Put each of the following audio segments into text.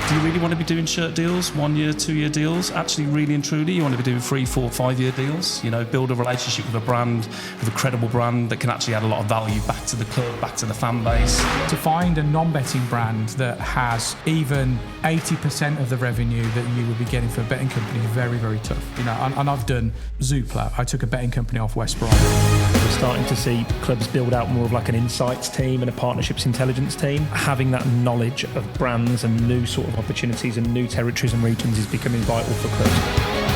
Do you really want to be doing shirt deals, 1 year, 2 year deals? Actually, really and truly, you want to be doing 3, 4, 5 year deals. You know, build a relationship with a brand, with a credible brand that can actually add a lot of value back to the club, back to the fan base. To find a non-betting brand that has even 80% of the revenue that you would be getting for a betting company is very, very tough. You know, and I've done Zoopla. I took a betting company off West Brom. We're starting to see clubs build out more of like an insights team and a partnerships intelligence team. Having that knowledge of brands and new sort of opportunities and new territories and regions is becoming vital for clubs.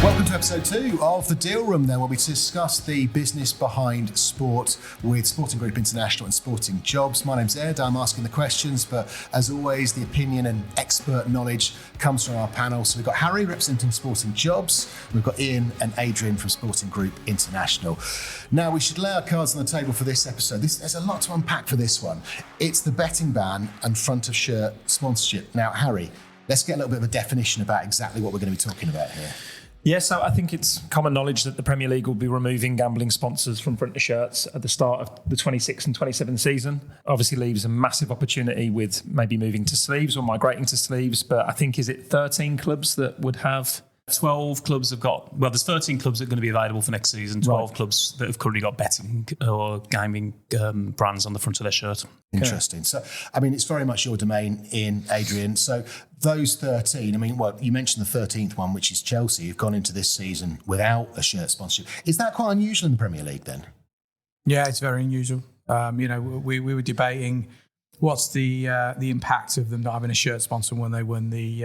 Welcome to episode 2 of The Deal Room, then, where we discuss the business behind sport with Sporting Group International and Sporting Jobs. My name's Ed, I'm asking the questions, but as always, the opinion and expert knowledge comes from our panel. So we've got Harry representing Sporting Jobs, we've got Ian and Adrian from Sporting Group International. Now, we should lay our cards on the table for this episode. There's a lot to unpack for this one. It's the betting ban and front of shirt sponsorship. Now, Harry, let's get a little bit of a definition about exactly what we're going to be talking about here. Yeah, so I think it's common knowledge that the Premier League will be removing gambling sponsors from front of shirts at the start of the 26 and 27 season. Obviously leaves a massive opportunity with maybe moving to sleeves or migrating to sleeves, but I think, is it 13 clubs that would have... 12 clubs have got, well, there's 13 clubs that are going to be available for next season, 12 clubs that have currently got betting or gaming brands on the front of their shirt. Interesting. Okay. So, I mean, it's very much your domain, in Adrian. So those 13, I mean, well, you mentioned the 13th one, which is Chelsea, who've gone into this season without a shirt sponsorship. Is that quite unusual in the Premier League then? Yeah, it's very unusual. You know, we were debating what's the impact of them not having a shirt sponsor when they won the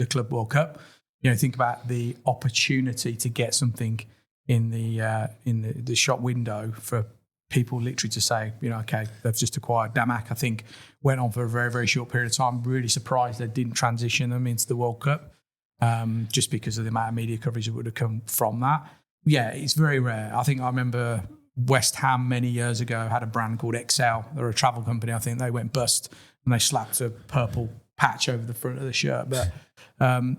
Club World Cup. You know, think about the opportunity to get something in the shop window for people literally to say, you know, okay, they've just acquired Damac. I think went on for a very, very short period of time. Really surprised they didn't transition them into the World Cup, just because of the amount of media coverage that would have come from that. Yeah, it's very rare. I think I remember West Ham many years ago had a brand called Excel. They're a travel company. I think they went bust and they slapped a purple patch over the front of the shirt. But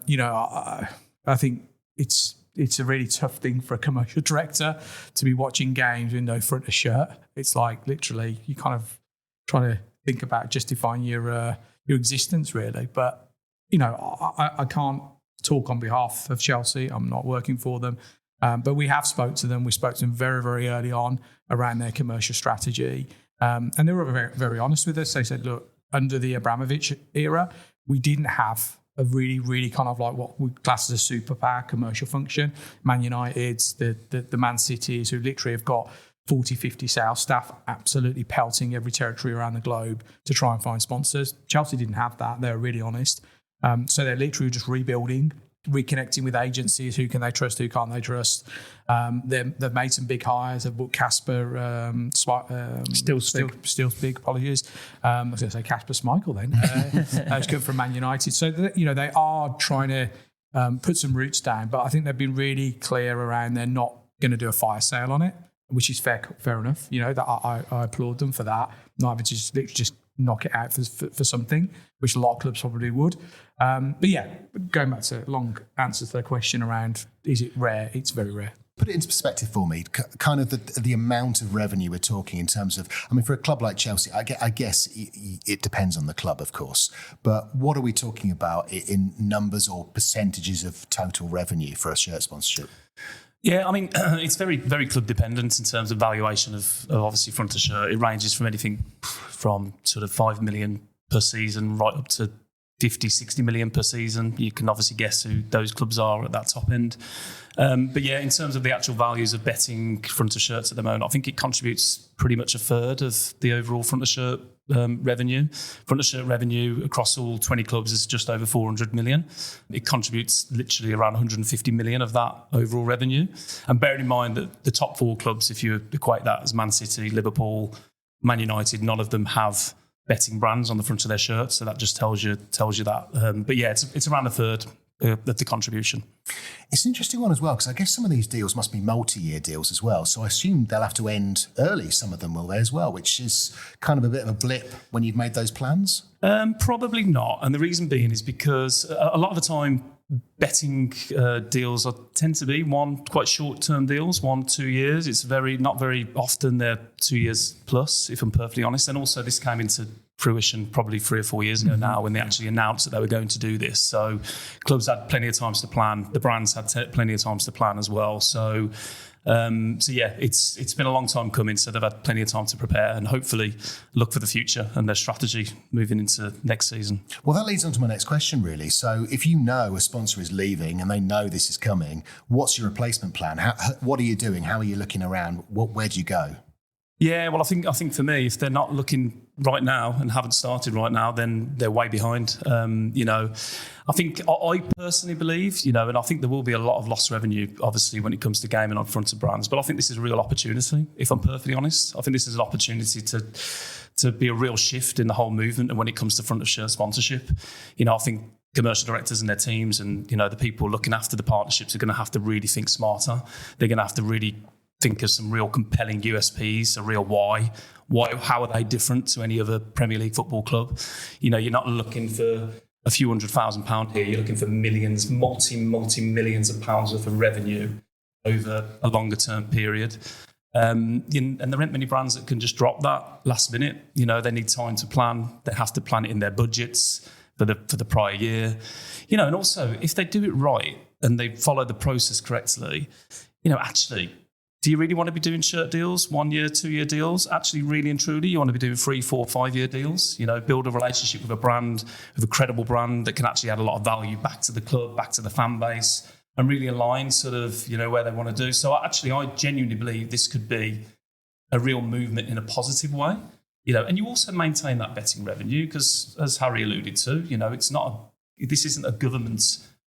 you know, I think it's a really tough thing for a commercial director to be watching games with no front of shirt. It's like literally you kind of trying to think about justifying your existence, really. But you know, I can't talk on behalf of Chelsea. I'm not working for them, but we have spoke to them. We spoke to them very, very early on around their commercial strategy, and they were very, very honest with us. They said, look, under the Abramovich era, we didn't have a really, really kind of like what we class as a superpower commercial function. Man United's, the Man Cities, who literally have got 40, 50 sales staff absolutely pelting every territory around the globe to try and find sponsors. Chelsea didn't have that. They're really honest. So they're literally just rebuilding, reconnecting with agencies. Who can they trust? Who can't they trust? They've made some big hires. They've bought Casper, Steelsbig, apologies. I was going to say Casper Schmeichel then. That's good from Man United. So, you know, they are trying to put some roots down, but I think they've been really clear around they're not going to do a fire sale on it, which is fair enough. You know, that I applaud them for that. Not having to just knock it out for something, which a lot of clubs probably would. But yeah, going back to long answer to the question around, is it rare? It's very rare. Put it into perspective for me, kind of the amount of revenue we're talking in terms of, I mean, for a club like Chelsea, I guess it depends on the club, of course, but what are we talking about in numbers or percentages of total revenue for a shirt sponsorship? Yeah, I mean, it's very, very club dependent in terms of valuation of obviously front of shirt. It ranges from anything from sort of 5 million per season right up to 50, 60 million per season. You can obviously guess who those clubs are at that top end. But yeah, in terms of the actual values of betting front of shirts at the moment, I think it contributes pretty much a third of the overall front of shirt revenue. Front of shirt revenue across all 20 clubs is just over 400 million. It contributes literally around 150 million of that overall revenue. And bearing in mind that the top 4 clubs, if you equate that as Man City, Liverpool, Man United, none of them have betting brands on the front of their shirts, so that just tells you that. But yeah, it's around a third of the contribution. It's an interesting one as well, because I guess some of these deals must be multi-year deals as well. So I assume they'll have to end early. Some of them will as well, which is kind of a bit of a blip when you've made those plans. Probably not, and the reason being is because a lot of the time betting deals tend to be quite short-term deals, 1-2 years. It's not very often they're 2 years plus, if I'm perfectly honest. And also this came into fruition probably 3 or 4 years ago now, when they actually announced that they were going to do this. So clubs had plenty of times to plan. The brands had plenty of times to plan as well. So yeah, it's been a long time coming. So they've had plenty of time to prepare and hopefully look for the future and their strategy moving into next season. Well, that leads on to my next question, really. So if you know a sponsor is leaving and they know this is coming, what's your replacement plan? What are you doing? How are you looking around? Where do you go? Yeah, well, I think for me, if they're not looking right now and haven't started right now, then they're way behind. I think I personally believe, and I think there will be a lot of lost revenue, obviously, when it comes to gaming on front of brands. But I think this is a real opportunity, if I'm perfectly honest. I think this is an opportunity to be a real shift in the whole movement. And when it comes to front of shirt sponsorship, I think commercial directors and their teams and, the people looking after the partnerships are going to have to really think smarter. They're going to have to really think of some real compelling USPs, a real why. How are they different to any other Premier League football club? You're not looking for a few £100,000 here. You're looking for millions, multi-millions of pounds worth of revenue over a longer term period. And there aren't many brands that can just drop that last minute. They need time to plan. They have to plan it in their budgets for the prior year. And also if they do it right and they follow the process correctly, actually, do you really want to be doing shirt deals, 1 year, 2 year deals? Actually, really and truly, you want to be doing 3, 4, 5 year deals. Build a relationship with a brand, with a credible brand that can actually add a lot of value back to the club, back to the fan base, and really align sort of, where they want to do. So actually, I genuinely believe this could be a real movement in a positive way. And you also maintain that betting revenue because, as Harry alluded to, this isn't a government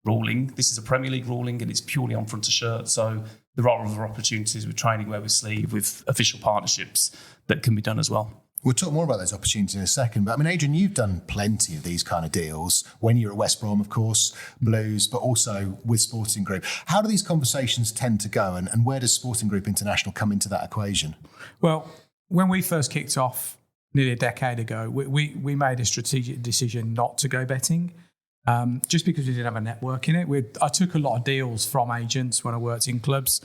ruling. This is a Premier League ruling, and it's purely on front of shirt. So there are other opportunities with training wear with sleeve, with official partnerships that can be done as well. We'll talk more about those opportunities in a second. But Adrian, you've done plenty of these kind of deals when you're at West Brom, of course, Blues, but also with Sporting Group. How do these conversations tend to go, and where does Sporting Group International come into that equation? Well, when we first kicked off nearly a decade ago, we made a strategic decision not to go betting. Just because we didn't have a network in it. I took a lot of deals from agents when I worked in clubs.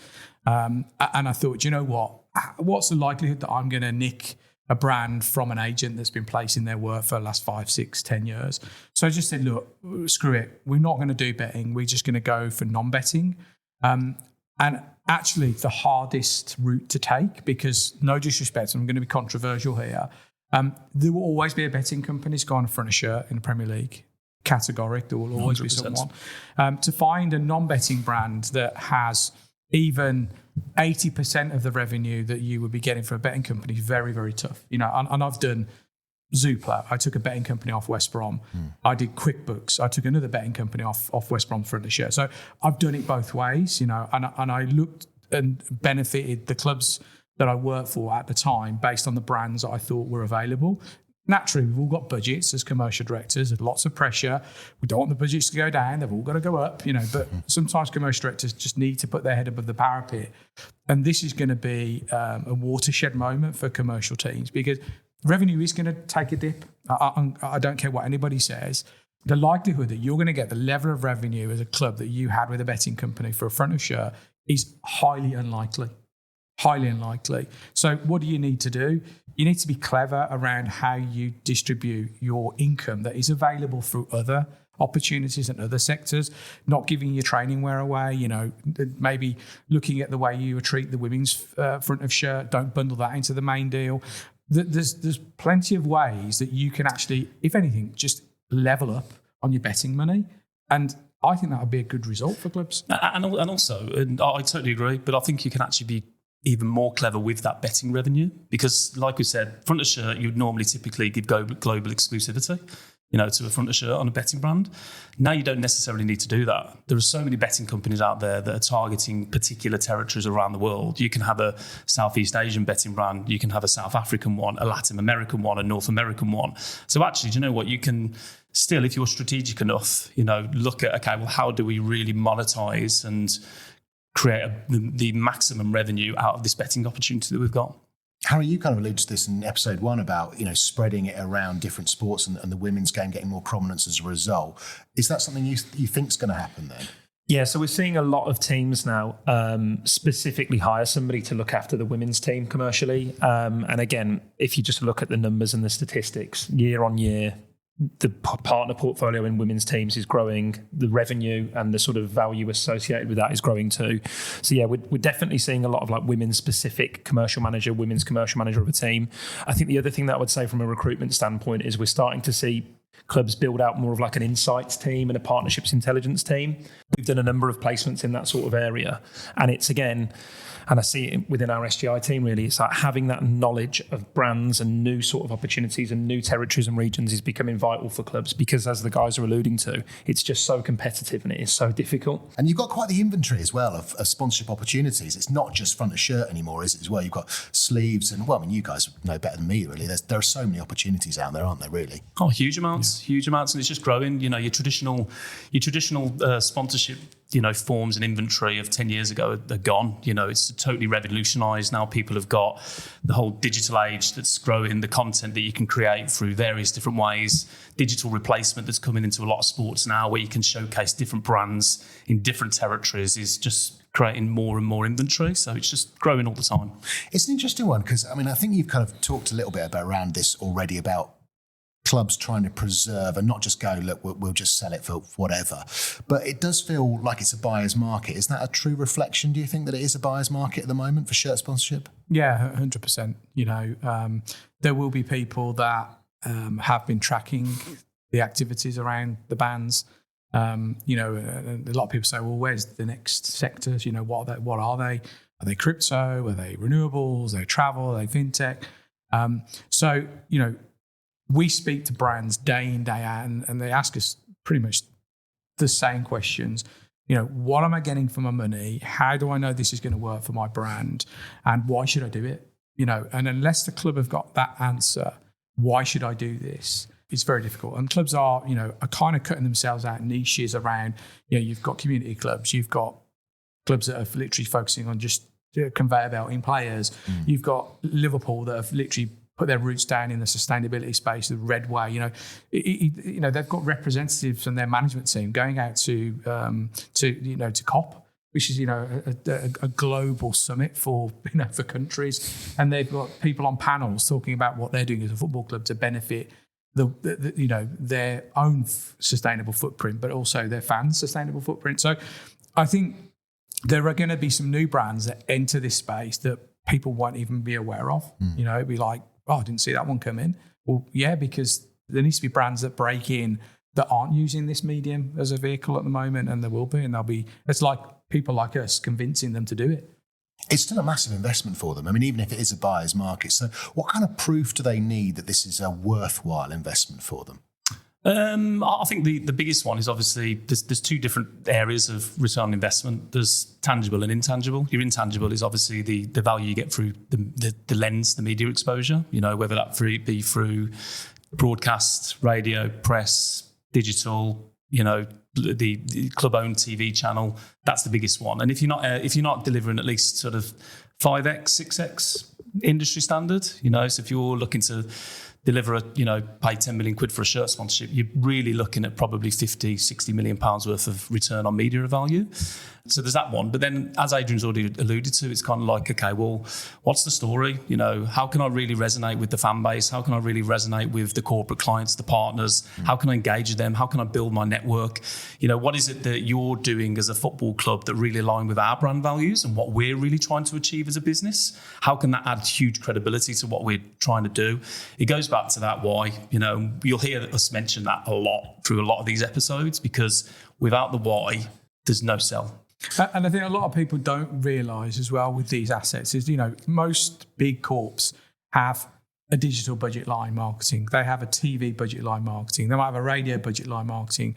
And I thought, what's the likelihood that I'm going to nick a brand from an agent that's been placing their work for the last 5, 6, 10 years? So I just said, look, screw it. We're not going to do betting. We're just going to go for non-betting. And actually the hardest route to take, because no disrespect, I'm going to be controversial here. There will always be a betting company that's got a front of shirt in the Premier League. Categoric, there will always 100%. Be someone. To find a non-betting brand that has even 80% of the revenue that you would be getting from a betting company is very, very tough. And I've done Zoopla. I took a betting company off West Brom. I did QuickBooks. I took another betting company off West Brom for the share. So I've done it both ways, and I looked and benefited the clubs that I worked for at the time based on the brands that I thought were available. Naturally, we've all got budgets as commercial directors. There's lots of pressure. We don't want the budgets to go down. They've all got to go up, But sometimes commercial directors just need to put their head above the parapet. And this is going to be a watershed moment for commercial teams because revenue is going to take a dip. I don't care what anybody says. The likelihood that you're going to get the level of revenue as a club that you had with a betting company for a front of shirt is highly unlikely. Highly unlikely. So what do you need to do? You need to be clever around how you distribute your income that is available through other opportunities and other sectors, not giving your training wear away, maybe looking at the way you treat the women's front of shirt, don't bundle that into the main deal. There's plenty of ways that you can actually, if anything, just level up on your betting money. And I think that would be a good result for clubs. And also, I totally agree, but I think you can actually be even more clever with that betting revenue because, like we said, front of shirt, you'd normally typically give global exclusivity, to a front of shirt on a betting brand. Now you don't necessarily need to do that. There are so many betting companies out there that are targeting particular territories around the world. You can have a Southeast Asian betting brand, you can have a South African one, a Latin American one, a North American one. So actually, do you know what? You can still, if you're strategic enough, look at, okay, well, how do we really monetize and create the maximum revenue out of this betting opportunity that we've got? Harry, you kind of alluded to this in episode 1 about, spreading it around different sports and the women's game getting more prominence as a result. Is that something you think is going to happen then? Yeah, so we're seeing a lot of teams now specifically hire somebody to look after the women's team commercially. And again, if you just look at the numbers and the statistics, year on year, the partner portfolio in women's teams is growing. The revenue and the sort of value associated with that is growing too. So yeah, we're definitely seeing a lot of like women's specific women's commercial manager of a team. I think the other thing that I would say from a recruitment standpoint is we're starting to see clubs build out more of like an insights team and a partnerships intelligence team. We've done a number of placements in that sort of area. And it's again, and I see it within our SGI team really, it's like having that knowledge of brands and new sort of opportunities and new territories and regions is becoming vital for clubs because, as the guys are alluding to, it's just so competitive and it is so difficult. And you've got quite the inventory as well of sponsorship opportunities. It's not just front of shirt anymore, is it, as well? You've got sleeves and, well, I mean, you guys know better than me, really. There are so many opportunities out there, aren't there, really? Oh, huge amounts, and it's just growing. You know, your traditional sponsorship, forms and inventory of 10 years ago are gone. It's totally revolutionised. Now people have got the whole digital age that's growing, the content that you can create through various different ways, digital replacement that's coming into a lot of sports now where you can showcase different brands in different territories is just creating more and more inventory. So it's just growing all the time. It's an interesting one because, I mean, I think you've kind of talked a little bit around this already about clubs trying to preserve and not just go, look, we'll just sell it for whatever. But it does feel like it's a buyer's market. Is that a true reflection, do you think, that it is a buyer's market at the moment for shirt sponsorship? Yeah, 100%. There will be people that have been tracking the activities around the bans. A lot of people say, well, where's the next sectors? What are they? Are they crypto? Are they renewables? Are they travel? Are they fintech? We speak to brands day in, day out, and they ask us pretty much the same questions. What am I getting for my money? How do I know this is going to work for my brand? And why should I do it? And unless the club have got that answer, why should I do this? It's very difficult. And clubs are kind of cutting themselves out niches around, you've got community clubs, you've got clubs that are literally focusing on just conveyor belting players. You've got Liverpool that have literally put their roots down in the sustainability space, the red way. They've got representatives from their management team going out to COP, which is a global summit for countries, and they've got people on panels talking about what they're doing as a football club to benefit their own sustainable footprint, but also their fans' sustainable footprint. So, I think there are going to be some new brands that enter this space that people won't even be aware of. It'd be like, oh, I didn't see that one come in. Well, yeah, because there needs to be brands that break in that aren't using this medium as a vehicle at the moment, and there will be, and it's like people like us convincing them to do it. It's still a massive investment for them. I mean, even if it is a buyer's market. So what kind of proof do they need that this is a worthwhile investment for them? I think the biggest one is obviously there's two different areas of return on investment. There's tangible and intangible. Your intangible is obviously the value you get through the lens, the media exposure, whether that be through broadcast, radio, press, digital, the club-owned TV channel. That's the biggest one. And if you're not delivering at least sort of 5x, 6x industry standard, so if you're looking to deliver pay 10 million quid for a shirt sponsorship, you're really looking at probably 50, 60 million pounds worth of return on media value. So there's that one. But then, as Adrian's already alluded to, it's kind of like, okay, well, what's the story? How can I really resonate with the fan base? How can I really resonate with the corporate clients, the partners? How can I engage with them? How can I build my network? What is it that you're doing as a football club that really align with our brand values and what we're really trying to achieve as a business? How can that add huge credibility to what we're trying to do? It goes back to that why. You'll hear us mention that a lot through a lot of these episodes, because without the why, there's no sell. And I think a lot of people don't realise as well with these assets is, most big corps have a digital budget line marketing. They have a TV budget line marketing. They might have a radio budget line marketing.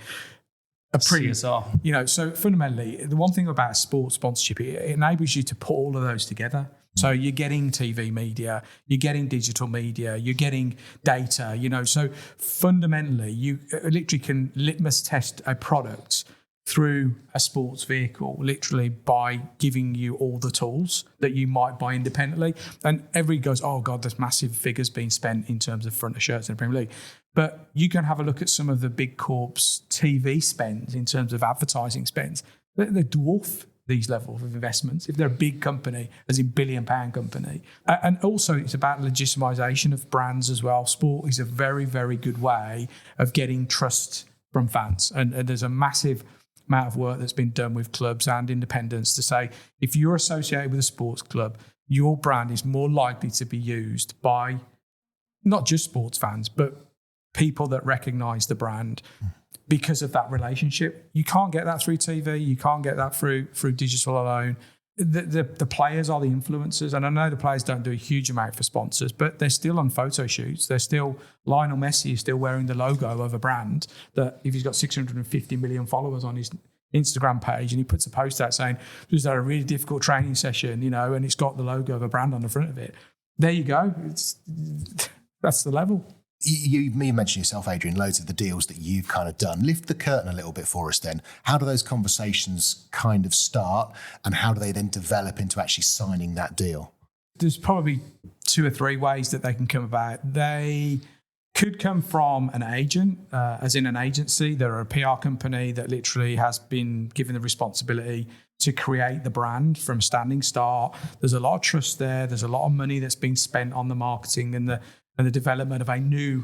A CSR. So fundamentally, the one thing about sports sponsorship, it enables you to put all of those together. So you're getting TV media, you're getting digital media, you're getting data, So fundamentally, you literally can litmus test a product through a sports vehicle, literally by giving you all the tools that you might buy independently. And everybody goes, oh God, there's massive figures being spent in terms of front of shirts in the Premier League. But you can have a look at some of the big corps' TV spends in terms of advertising spends. they dwarf these levels of investments if they're a big company, as in £1 billion company. And also it's about legitimisation of brands as well. Sport is a very, very good way of getting trust from fans. And there's a massive amount of work that's been done with clubs and independents to say, if you're associated with a sports club, your brand is more likely to be used by not just sports fans, but people that recognise the brand because of that relationship. You can't get that through TV. You can't get that through digital alone. The players are the influencers. And I know the players don't do a huge amount for sponsors, but they're still on photo shoots. They're still, Lionel Messi is still wearing the logo of a brand that if he's got 650 million followers on his Instagram page and he puts a post out saying, just had a really difficult training session, and it's got the logo of a brand on the front of it. There you go. That's the level. You mentioned yourself, Adrian, loads of the deals that you've kind of done. Lift the curtain a little bit for us then. How do those conversations kind of start and how do they then develop into actually signing that deal? There's probably 2 or 3 ways that they can come about. They could come from an agent, as in an agency. They're a PR company that literally has been given the responsibility to create the brand from standing start. There's a lot of trust there. There's a lot of money that's been spent on the marketing and the development of a new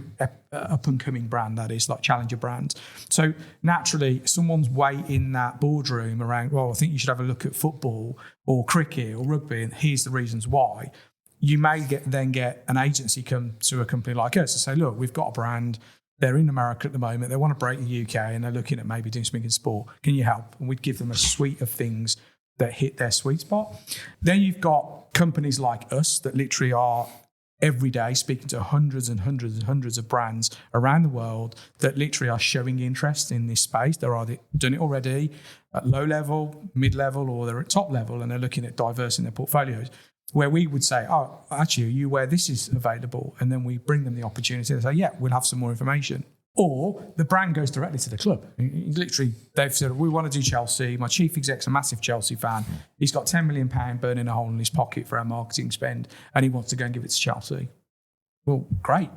up-and-coming brand, that is, like challenger brand. So naturally, someone's weight in that boardroom around, well, I think you should have a look at football or cricket or rugby, and here's the reasons why. You may then get an agency come to a company like us and say, look, we've got a brand. They're in America at the moment. They want to break the UK and they're looking at maybe doing something in sport. Can you help? And we'd give them a suite of things that hit their sweet spot. Then you've got companies like us that literally are every day speaking to hundreds and hundreds and hundreds of brands around the world that literally are showing interest in this space. They're either done it already at low level, mid level, or they're at top level and they're looking at diversing their portfolios. Where we would say, oh, actually, are you aware this is available? And then we bring them the opportunity and say, yeah, we'll have some more information. Or the brand goes directly to the club. Literally, they've said, we want to do Chelsea. My chief exec's a massive Chelsea fan. He's got £10 million burning a hole in his pocket for our marketing spend, and he wants to go and give it to Chelsea. Well, great.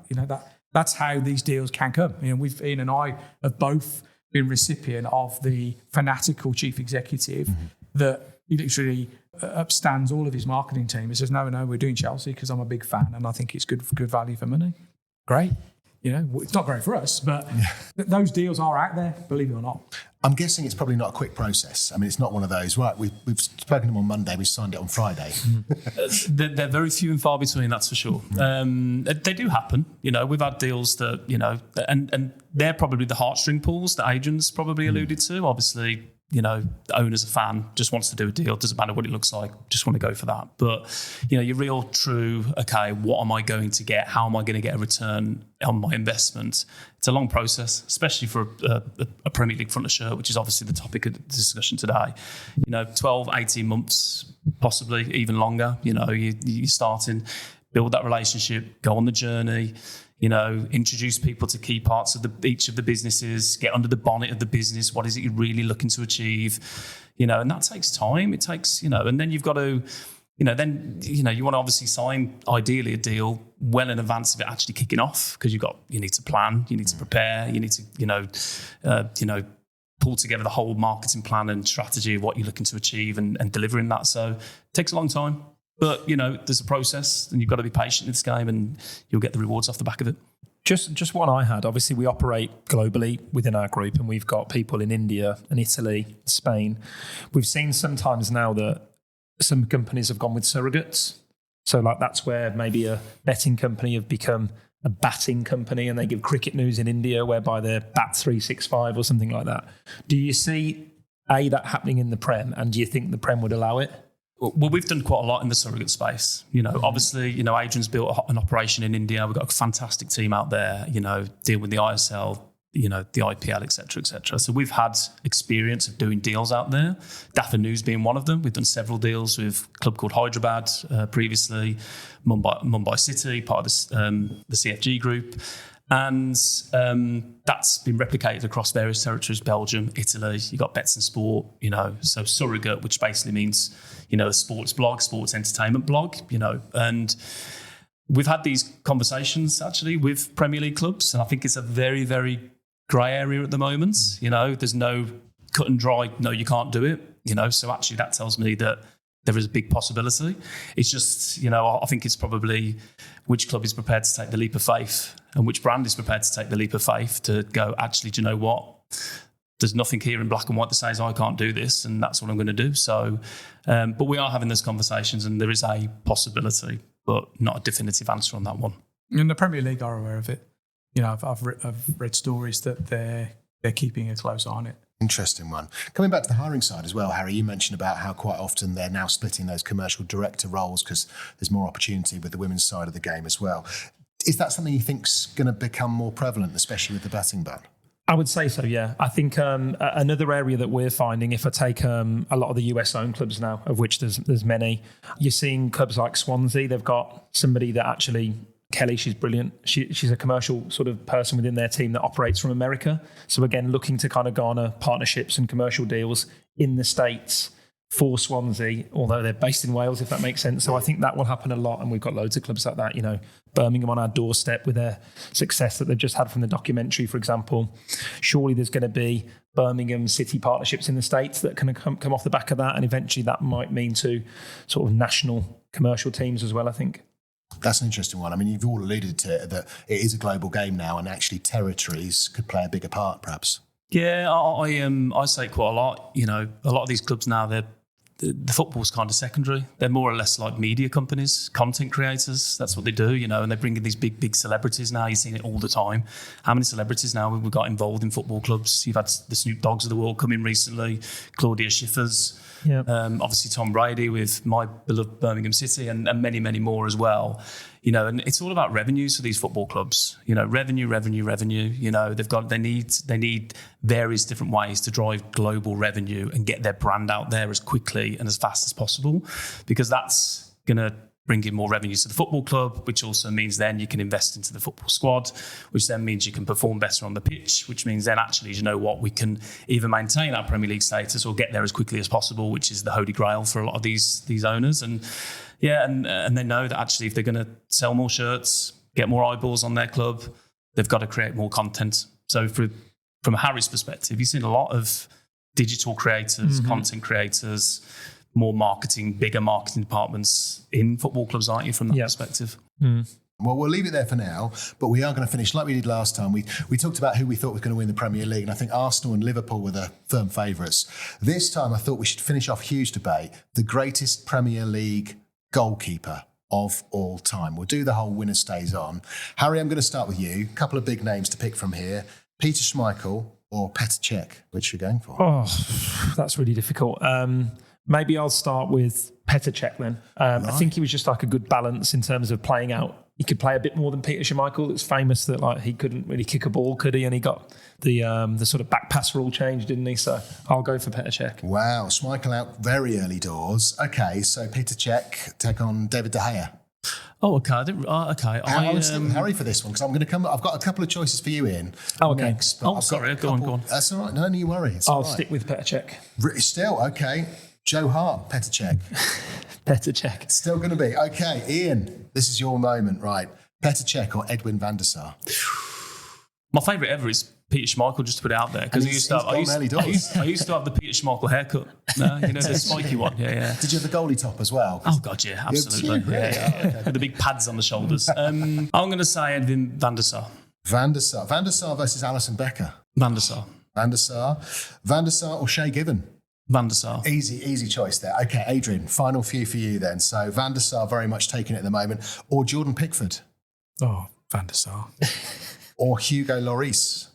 That's how these deals can come. Ian and I have both been recipient of the fanatical chief executive that literally upstands all of his marketing team. He says, no, we're doing Chelsea because I'm a big fan and I think it's good value for money. Great. It's not great for us, but those deals are out there, believe it or not. I'm guessing it's probably not a quick process. I mean, it's not one of those, right, we've spoken to them on Monday, we signed it on Friday. They're very few and far between, that's for sure. They do happen. We've had deals that, and they're probably the heartstring pulls that Adrian's probably alluded to. Obviously, the owner's a fan, just wants to do a deal, doesn't matter what it looks like, just want to go for that. But, your real true, okay, what am I going to get? How am I going to get a return on my investment? It's a long process, especially for a Premier League front of shirt, which is obviously the topic of the discussion today. 12, 18 months, possibly even longer. You're starting, build that relationship, go on the journey, introduce people to key parts of each of the businesses, get under the bonnet of the business. What is it you're really looking to achieve? And that takes time. It takes, and then you've got to, you want to obviously sign ideally a deal well in advance of it actually kicking off, because you need to plan, you need to prepare, you need to, pull together the whole marketing plan and strategy of what you're looking to achieve and delivering that. So it takes a long time. But, there's a process and you've got to be patient in this game and you'll get the rewards off the back of it. Just one I had. Obviously, we operate globally within our group and we've got people in India and Italy, Spain. We've seen sometimes now that some companies have gone with surrogates. So that's where maybe a betting company have become a batting company and they give cricket news in India whereby they're Bat 365 or something like that. Do you see, that happening in the Prem, and do you think the Prem would allow it? Well, we've done quite a lot in the surrogate space. Obviously, Adrian's built an operation in India. We've got a fantastic team out there, deal with the ISL, the IPL, et cetera, et cetera. So we've had experience of doing deals out there. Daffa News being one of them. We've done several deals with a club called Hyderabad previously, Mumbai City, part of the CFG group. And that's been replicated across various territories, Belgium, Italy. You've got Bets and Sport, so surrogate, which basically means, a sports blog, sports entertainment blog, and we've had these conversations actually with Premier League clubs. And I think it's a very, very grey area at the moment. There's no cut and dry, no, you can't do it. So actually that tells me that there is a big possibility. It's just, I think it's probably which club is prepared to take the leap of faith and which brand is prepared to take the leap of faith to go, actually, do you know what? There's nothing here in black and white that says I can't do this, and that's what I'm going to do. So, but we are having those conversations, and there is a possibility, but not a definitive answer on that one. And the Premier League are aware of it. I've read stories that they're keeping a close eye on it. Interesting one. Coming back to the hiring side as well, Harry, you mentioned about how quite often they're now splitting those commercial director roles because there's more opportunity with the women's side of the game as well. Is that something you think's going to become more prevalent, especially with the betting ban? I would say so, yeah. I think another area that we're finding, if I take a lot of the US-owned clubs now, of which there's many, you're seeing clubs like Swansea, they've got somebody that actually... Kelly, she's brilliant. She's a commercial sort of person within their team that operates from America. So again, looking to kind of garner partnerships and commercial deals in the States for Swansea, although they're based in Wales, if that makes sense. So I think that will happen a lot. And we've got loads of clubs like that, Birmingham on our doorstep with their success that they've just had from the documentary, for example. Surely there's going to be Birmingham City partnerships in the States that can come off the back of that. And eventually that might mean to sort of national commercial teams as well, I think. That's an interesting one. I mean, you've all alluded to it, that it is a global game now, and actually territories could play a bigger part, perhaps. Yeah, I say quite a lot. A lot of these clubs now, the football's kind of secondary. They're more or less like media companies, content creators. That's what they do, and they bring in these big celebrities now. You're seeing it all the time. How many celebrities now we've got involved in football clubs? You've had the Snoop Dogs of the world come in recently, Claudia Schiffers. Yeah. Obviously Tom Brady with my beloved Birmingham City and many, many more as well. And it's all about revenues for these football clubs. Revenue. They need various different ways to drive global revenue and get their brand out there as quickly and as fast as possible, because that's going to bring in more revenues to the football club, which also means then you can invest into the football squad, which then means you can perform better on the pitch, which means then actually, we can either maintain our Premier League status or get there as quickly as possible, which is the holy grail for a lot of these owners. And and they know that actually if they're going to sell more shirts, get more eyeballs on their club, they've got to create more content. So from Harry's perspective, you've seen a lot of digital creators, content creators, more marketing, bigger marketing departments in football clubs, aren't you, from that perspective? Mm. Well, we'll leave it there for now, but we are going to finish like we did last time. We talked about who we thought was going to win the Premier League, and I think Arsenal and Liverpool were the firm favourites. This time I thought we should finish off a huge debate, the greatest Premier League goalkeeper of all time. We'll do the whole winner stays on. Harry, I'm going to start with you. A couple of big names to pick from here. Peter Schmeichel or Petr Cech, which are you going for? Oh, that's really difficult. Maybe I'll start with Petr Cech then. Right. I think he was just like a good balance in terms of playing out. He could play a bit more than Peter Schmeichel. It's famous that he couldn't really kick a ball, could he? And he got the sort of back pass rule changed, didn't he? So I'll go for Petr Cech. Wow, Schmeichel out very early doors. Okay, so Petr Cech take on David De Gea. Oh, okay. I'll stick with Harry for this one because I'm going to come. I've got a couple of choices for you, Ian. Oh, okay. Next, sorry. Go on. That's all right. No need to worry. I'll stick with Petr Cech. Still okay. Joe Hart, Petr Cech. Petr Cech. Still going to be. Okay, Ian, this is your moment, right? Petr Cech or Edwin van der Sar? My favourite ever is Peter Schmeichel, just to put it out there. Because I used to have the Peter Schmeichel haircut. No, the spiky one. Yeah. Did you have the goalie top as well? Oh, God, yeah, absolutely. Yeah. Okay. With the big pads on the shoulders. I'm going to say Edwin van der Sar. Van der Sar versus Alisson Becker. Van der Sar. Van der Sar or Shay Given? Van der Sar. Easy choice there. Okay, Adrian, final few for you then. So Van der Sar very much taking it at the moment. Or Jordan Pickford? Oh, Van der Sar. Or Hugo Lloris?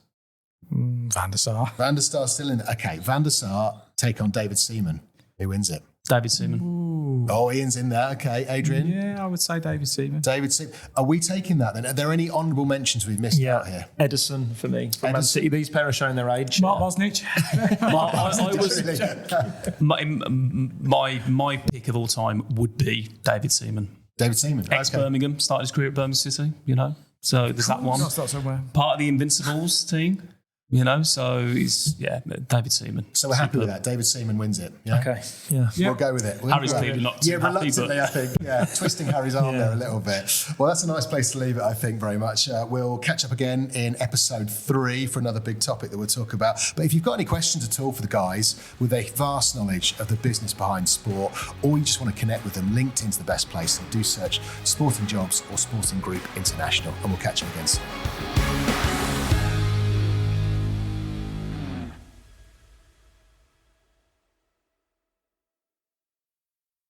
Van der Sar. Van der Sar still in. Okay, Van der Sar take on David Seaman. Who wins it? David Seaman. Ooh. Oh, Ian's in there. Okay, Adrian? Yeah, I would say David Seaman. David Seaman. Are we taking that then? Are there any honourable mentions we've missed out here? Edison for me. From Man City. These pair are showing their age. Mark Bosnich. My pick of all time would be David Seaman. David Seaman. Ex-Birmingham, started his career at Birmingham City, So there's that one. Start somewhere. Part of the Invincibles team. You know, so it's David Seaman. So we're happy with that. David Seaman wins it. Yeah? Okay. Yeah. We'll go with it. Harry's clearly not too happy, reluctantly, but... I think. Yeah, twisting Harry's arm there a little bit. Well, that's a nice place to leave it, I think, very much. We'll catch up again in episode 3 for another big topic that we'll talk about. But if you've got any questions at all for the guys with a vast knowledge of the business behind sport, or you just want to connect with them, LinkedIn's the best place. So do search Sporting Jobs or Sporting Group International, and we'll catch you again soon.